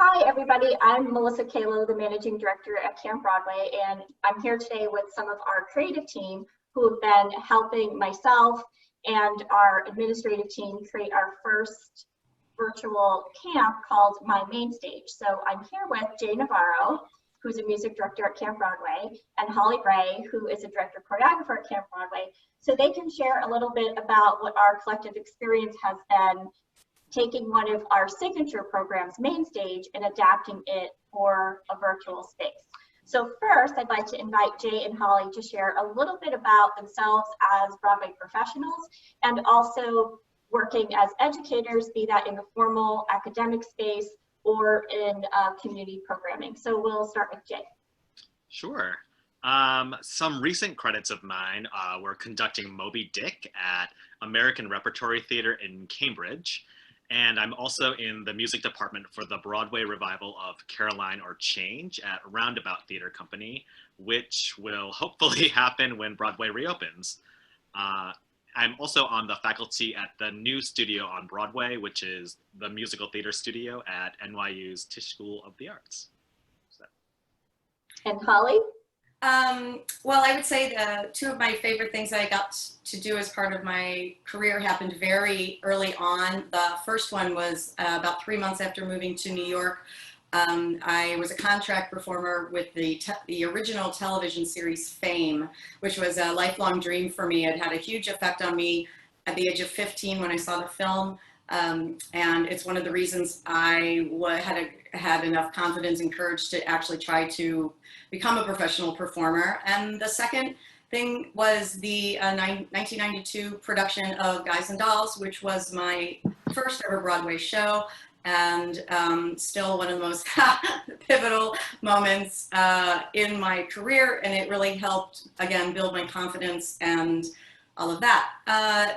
Hi, everybody. I'm Melissa Caolo, the Managing Director at Camp Broadway, and I'm here today with some of our creative team who have been helping myself and our administrative team create our first virtual camp called MyMainstage. So I'm here with Jay Navarro, who's a music director at Camp Broadway, and Raye, who is a director choreographer at Camp Broadway, so they can share a little bit about what our collective experience has been taking one of our signature programs, Mainstage, and adapting it for a virtual space. So first, I'd like to invite Jay and Holly to share a little bit about themselves as Broadway professionals and also working as educators, be that in the formal academic space or in community programming. So we'll start with Jay. Sure. Some recent credits of mine were conducting Moby Dick at American Repertory Theatre in Cambridge. And I'm also in the music department for the Broadway revival of Caroline or Change at Roundabout Theatre Company, which will hopefully happen when Broadway reopens. I'm also on the faculty at the new studio on Broadway, which is the musical theater studio at NYU's Tisch School of the Arts. So. And Holly? Well, I would say the two of my favorite things I got to do as part of my career happened very early on. The first one was about 3 months after moving to New York. I was a contract performer with the original television series Fame, which was a lifelong dream for me. It had a huge effect on me at the age of 15 when I saw the film. And it's one of the reasons I had enough confidence and courage to actually try to become a professional performer. And the second thing was the 1992 production of Guys and Dolls, which was my first ever Broadway show, and still one of the most pivotal moments in my career. And it really helped, again, build my confidence and all of that.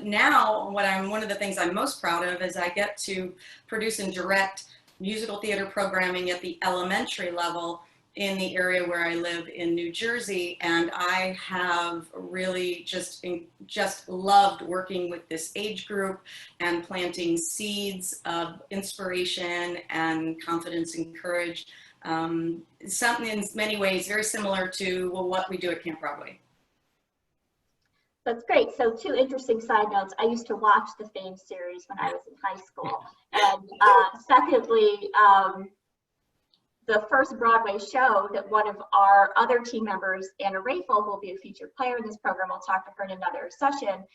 Now, one of the things I'm most proud of is I get to produce and direct musical theater programming at the elementary level in the area where I live in New Jersey, and I have really just loved working with this age group and planting seeds of inspiration and confidence and courage. Something in many ways very similar to what we do at Camp Broadway. That's great. So two interesting side notes. I used to watch the Fame series when I was in high school. And secondly, the first Broadway show that one of our other team members, Anna Raye, who will be a featured player in this program, we'll talk to her in another session.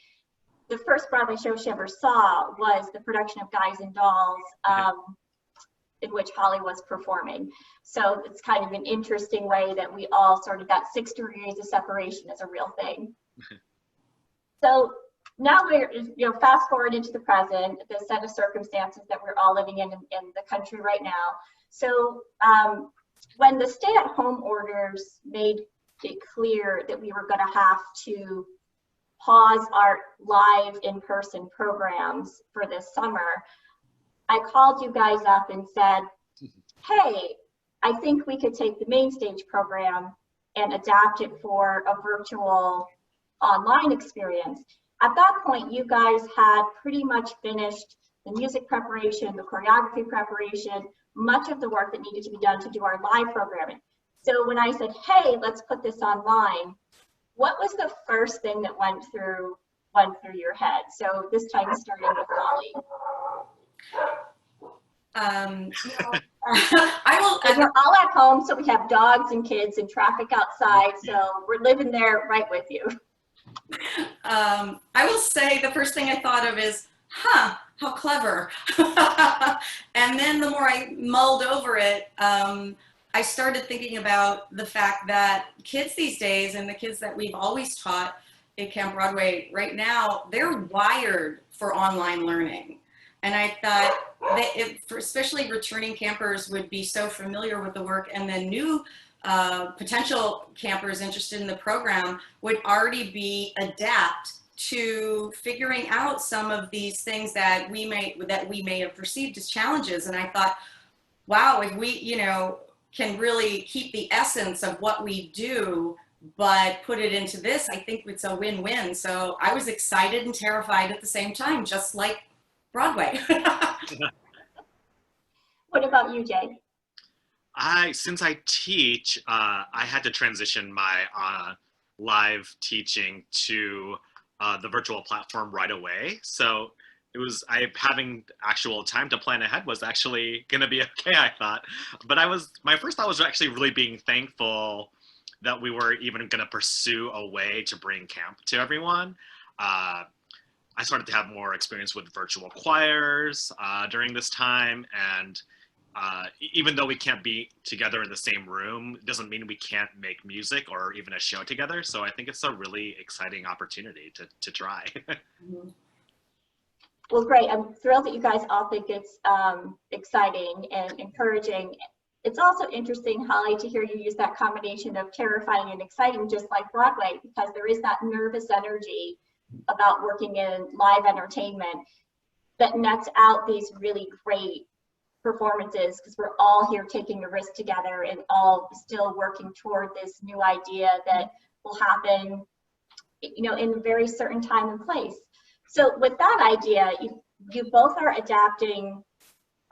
The first Broadway show she ever saw was the production of Guys and Dolls, in which Holly was performing. So it's kind of an interesting way that we all sort of, that 6 degrees of separation is a real thing. So now we're, fast forward into the present, the set of circumstances that we're all living in the country right now. So when the stay-at-home orders made it clear that we were going to have to pause our live in-person programs for this summer, I called you guys up and said, hey, I think we could take the Mainstage program and adapt it for a virtual online experience. At that point, you guys had pretty much finished the music preparation, the choreography preparation, much of the work that needed to be done to do our live programming. So when I said, hey, let's put this online, what was the first thing that went through your head? So this time starting with Holly. We're all at home, so we have dogs and kids and traffic outside, so we're living there right with you. I will say the first thing I thought of is, how clever. And then the more I mulled over it, I started thinking about the fact that kids these days, and the kids that we've always taught at Camp Broadway right now, they're wired for online learning. And I thought that especially returning campers would be so familiar with the work, and then new potential campers interested in the program would already be adept to figuring out some of these things that we may have perceived as challenges. And I thought, wow, if we can really keep the essence of what we do but put it into this, I think it's a win-win. So I was excited and terrified at the same time, just like Broadway. What about you, Jay? Since I teach, I had to transition my live teaching to the virtual platform right away. So having actual time to plan ahead was actually going to be okay, I thought. But my first thought was actually really being thankful that we were even going to pursue a way to bring camp to everyone. I started to have more experience with virtual choirs during this time, and even though we can't be together in the same room, it doesn't mean we can't make music or even a show together. So I think it's a really exciting opportunity to try. Well, great. I'm thrilled that you guys all think it's exciting and encouraging. It's also interesting, Holly, to hear you use that combination of terrifying and exciting, just like Broadway, because there is that nervous energy about working in live entertainment that nets out these really great performances, because we're all here taking a risk together and all still working toward this new idea that will happen, in a very certain time and place. So with that idea, you both are adapting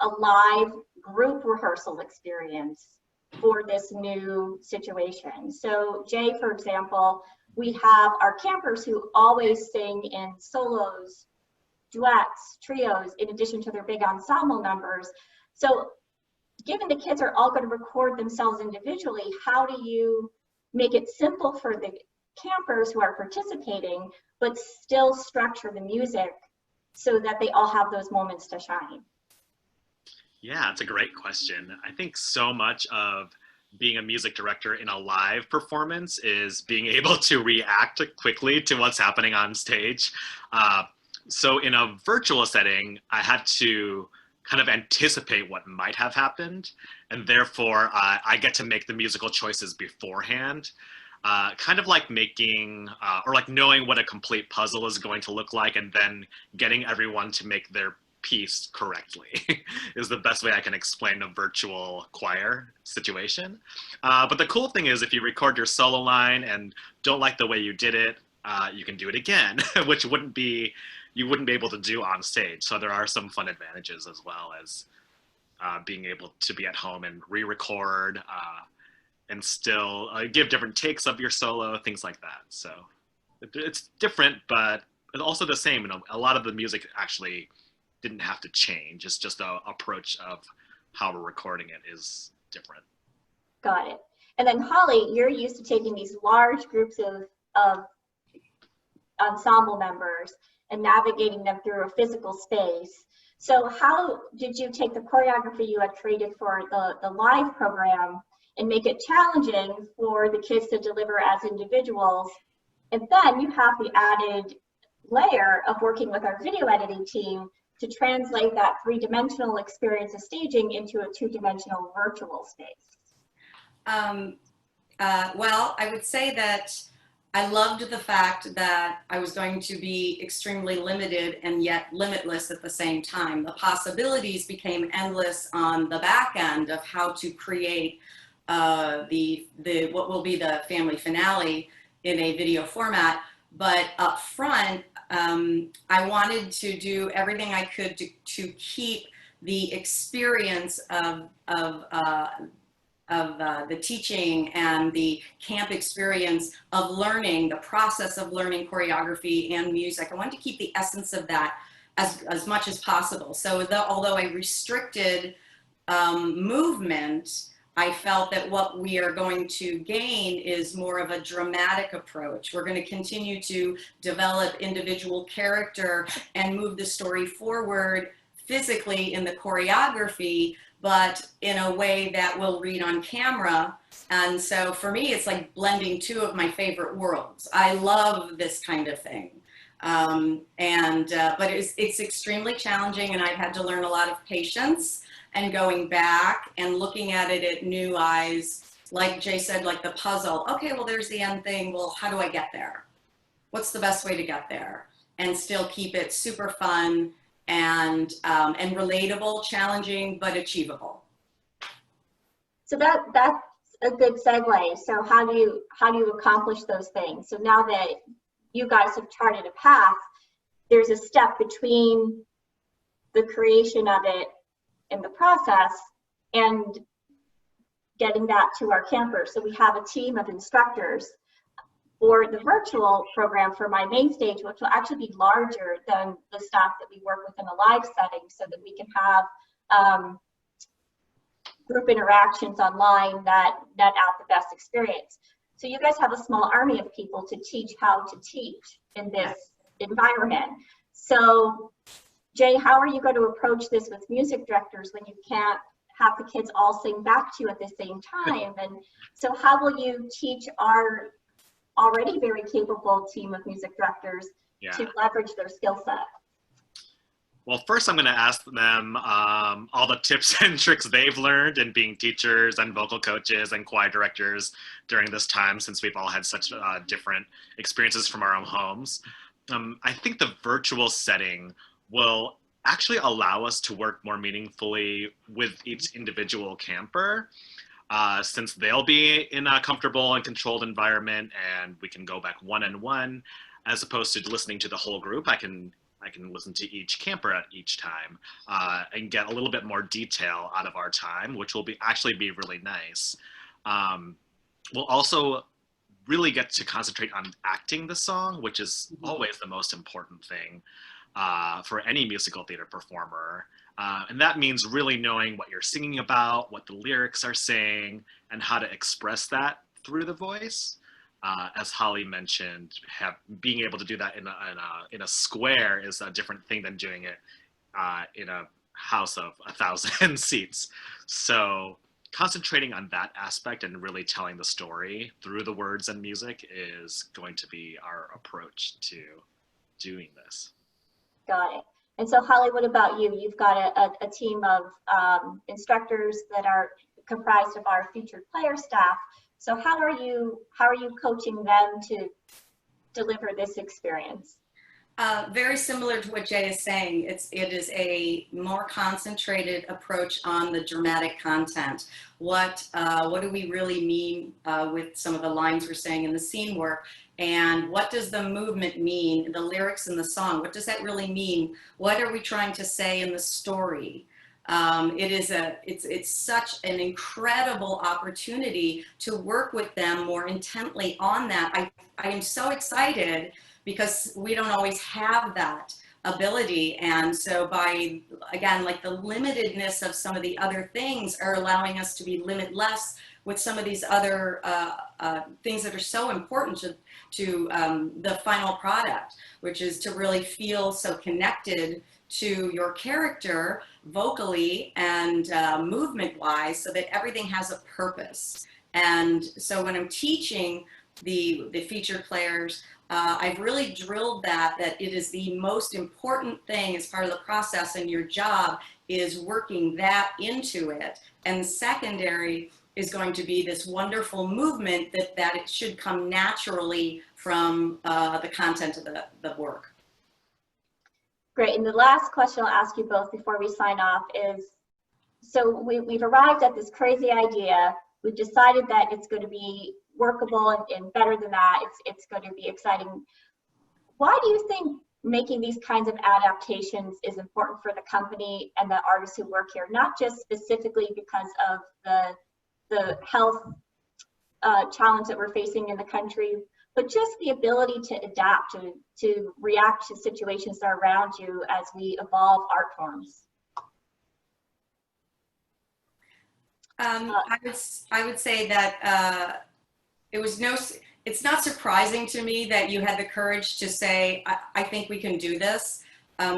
a live group rehearsal experience for this new situation. So Jay, for example, we have our campers who always sing in solos, duets, trios, in addition to their big ensemble numbers. So given the kids are all going to record themselves individually, how do you make it simple for the campers who are participating, but still structure the music so that they all have those moments to shine? Yeah, it's a great question. I think so much of being a music director in a live performance is being able to react quickly to what's happening on stage. So in a virtual setting, I had to kind of anticipate what might have happened, and therefore I get to make the musical choices beforehand. Kind of like making, or like knowing what a complete puzzle is going to look like, and then getting everyone to make their piece correctly is the best way I can explain a virtual choir situation. But the cool thing is, if you record your solo line and don't like the way you did it, you can do it again, which you wouldn't be able to do on stage. So there are some fun advantages, as well as being able to be at home and re-record and still give different takes of your solo, things like that. So it's different, but it's also the same. A lot of the music actually didn't have to change. It's just the approach of how we're recording it is different. Got it. And then Holly, you're used to taking these large groups of ensemble members and navigating them through a physical space. So how did you take the choreography you had created for the live program and make it challenging for the kids to deliver as individuals? And then you have the added layer of working with our video editing team to translate that three-dimensional experience of staging into a two-dimensional virtual space. Well, I would say that I loved the fact that I was going to be extremely limited and yet limitless at the same time. The possibilities became endless on the back end of how to create what will be the family finale in a video format. But up front, I wanted to do everything I could to keep the experience of the teaching and the camp experience of learning, the process of learning choreography and music. I wanted to keep the essence of that as much as possible. So although I restricted movement, I felt that what we are going to gain is more of a dramatic approach. We're going to continue to develop individual character and move the story forward physically in the choreography, but in a way that will read on camera. And so for me, it's like blending two of my favorite worlds. I love this kind of thing. But it's extremely challenging, and I've had to learn a lot of patience and going back and looking at it at new eyes. Like Jay said, like the puzzle. Okay, well, there's the end thing. Well, how do I get there? What's the best way to get there? And still keep it super fun and relatable, challenging, but achievable. So that's a good segue. So how do you accomplish those things? So now that you guys have charted a path, there's a step between the creation of it in the process and getting that to our campers. So we have a team of instructors for the virtual program for MyMainstage, which will actually be larger than the staff that we work with in a live setting, so that we can have group interactions online that net out the best experience. So you guys have a small army of people to teach how to teach in this environment. So Jay, how are you going to approach this with music directors when you can't have the kids all sing back to you at the same time? And so how will you teach our already very capable team of music directors to leverage their skill set? Well, first I'm going to ask them all the tips and tricks they've learned in being teachers and vocal coaches and choir directors during this time, since we've all had such different experiences from our own homes. I think the virtual setting will actually allow us to work more meaningfully with each individual camper, since they'll be in a comfortable and controlled environment, and we can go back one-on-one, as opposed to listening to the whole group. I can listen to each camper at each time and get a little bit more detail out of our time, which will actually be really nice. We'll also really get to concentrate on acting the song, which is always the most important thing for any musical theater performer. And that means really knowing what you're singing about, what the lyrics are saying, and how to express that through the voice. As Holly mentioned, being able to do that in a square is a different thing than doing it in a house of 1,000 seats. So concentrating on that aspect and really telling the story through the words and music is going to be our approach to doing this. Got it. And so Holly, what about you? You've got a team of instructors that are comprised of our featured player staff. So how are you coaching them to deliver this experience? Very similar to what Jay is saying. It is a more concentrated approach on the dramatic content. What do we really mean with some of the lines we're saying in the scene work? And what does the movement mean? The lyrics in the song, what does that really mean? What are we trying to say in the story? It's such an incredible opportunity to work with them more intently on that. I am so excited because we don't always have that ability. And so by, again, like the limitedness of some of the other things are allowing us to be limitless with some of these other things that are so important to the final product, which is to really feel so connected to your character vocally and movement-wise, so that everything has a purpose. And so when I'm teaching the featured players, I've really drilled that it is the most important thing as part of the process, and your job is working that into it. And secondary is going to be this wonderful movement that it should come naturally from the content of the work. Great. And the last question I'll ask you both before we sign off is, so we've arrived at this crazy idea. We've decided that it's going to be workable, and better than that, it's going to be exciting. Why do you think making these kinds of adaptations is important for the company and the artists who work here? Not just specifically because of the health challenge that we're facing in the country, but just the ability to adapt, to react to situations that are around you as we evolve art forms. I would say that it's not surprising to me that you had the courage to say, I think we can do this.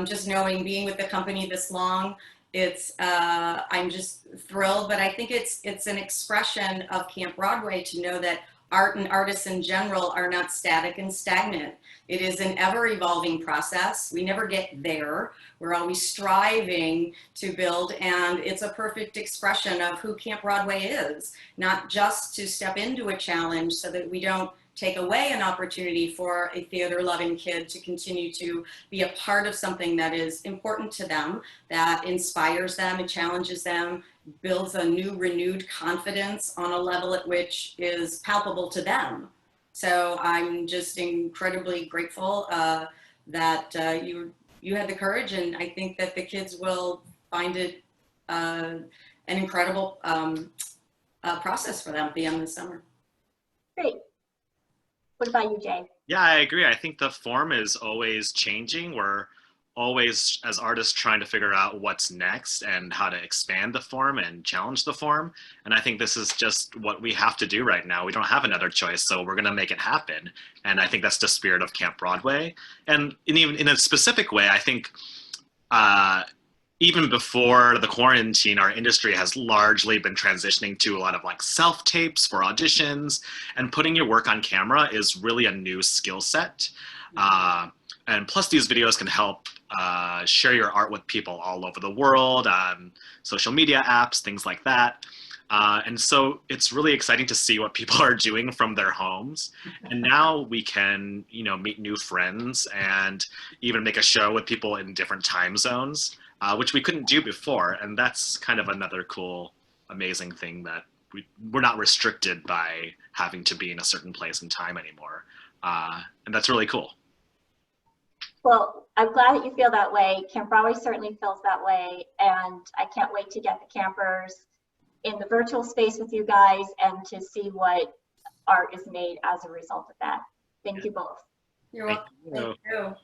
Just knowing, being with the company this long, I'm just thrilled. But I think it's an expression of Camp Broadway to know that art and artists in general are not static and stagnant. It is an ever-evolving process. We never get there. We're always striving to build, and it's a perfect expression of who Camp Broadway is, not just to step into a challenge so that we don't take away an opportunity for a theater-loving kid to continue to be a part of something that is important to them, that inspires them and challenges them, builds a new renewed confidence on a level at which is palpable to them. So I'm just incredibly grateful that you had the courage, and I think that the kids will find it an incredible process for them beyond the summer. Great. What about you, Jay? Yeah, I agree. I think the form is always changing. We're always, as artists, trying to figure out what's next and how to expand the form and challenge the form. And I think this is just what we have to do right now. We don't have another choice, so we're going to make it happen. And I think that's the spirit of Camp Broadway. And even in a specific way, I think even before the quarantine, our industry has largely been transitioning to a lot of like self-tapes for auditions, and putting your work on camera is really a new skill set. And plus these videos can help share your art with people all over the world on social media apps, things like that. And so it's really exciting to see what people are doing from their homes. And now we can, meet new friends and even make a show with people in different time zones, which we couldn't do before. And that's kind of another cool, amazing thing, that we're not restricted by having to be in a certain place and time anymore. And that's really cool. Well, I'm glad that you feel that way. Camp Broadway certainly feels that way. And I can't wait to get the campers in the virtual space with you guys and to see what art is made as a result of that. Thank you both. You're welcome. Thank you.